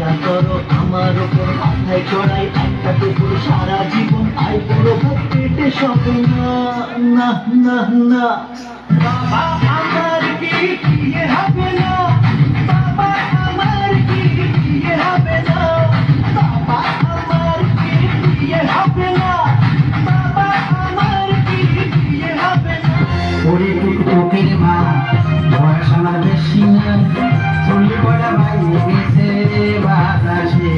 দয়া করো আমার ওপর, মাথায় চড়াই একটা দুপুর, সারা জীবন আই বড় ভাত পেটে সব না না না না। বাবা আমার কি বিয়ে হবে না, বাবা আমার কি বিয়ে হবে না, বাবা আমার কি বিয়ে হবে না, বাবা আমার কি বিয়ে হবে না। ওরে টুকটুকির মা বয়স আমার বেশি না, চুলি পড়া বাইরে গেছে বাতাসে।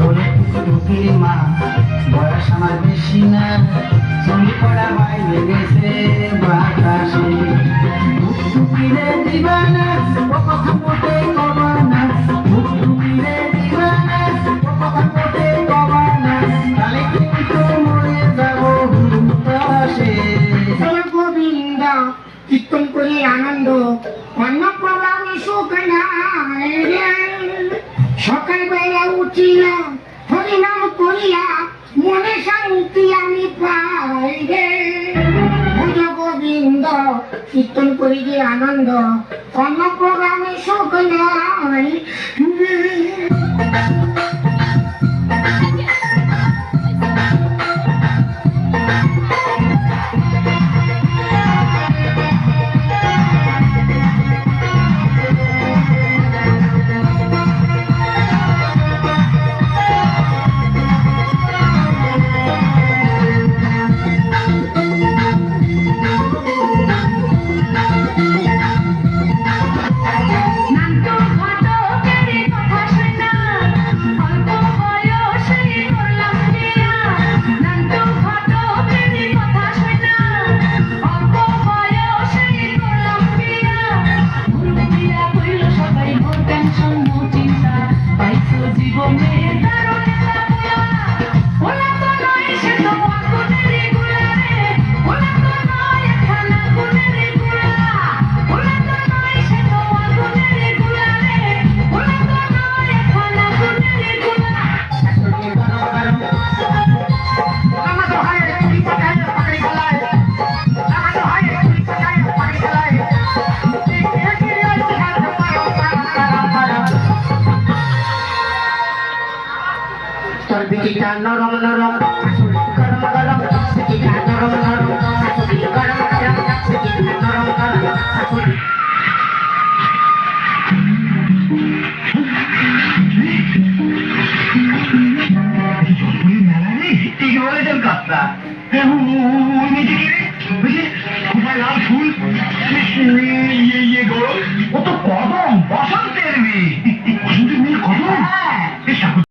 ওরে টুকটুকির মা বয়স আমার বেশি না, চুলি পড়া বাইরে গেছে বাতাসে। টুকটুকিরে দিবানা ও কথা মোটে কবানা, টুকটুকিরে দিবানা ও কথা মোটে কবানা, তাহলে কিন্তু মরে যাবো হুতাশে। গোবিন্দ কীর্তন করে আনন্দ, অন্য প্রভাবে সুখ নাই রে। সকালবেলা উঠিয়া হরিনাম করিয়া মনে শান্তি আমি পাই রে। ভজ গোবিন্দ কীর্তন করি যে আনন্দ, অন্য প্রভাবে সুখ নাই রে। তোর বিচিটা নরম নরম, গরম গরম, বিচিটা নরম নরম, গরম গরম, বিচিটা নরম গরম, শাশুড়ি। লাল ফুল গরম, ও তো কদম।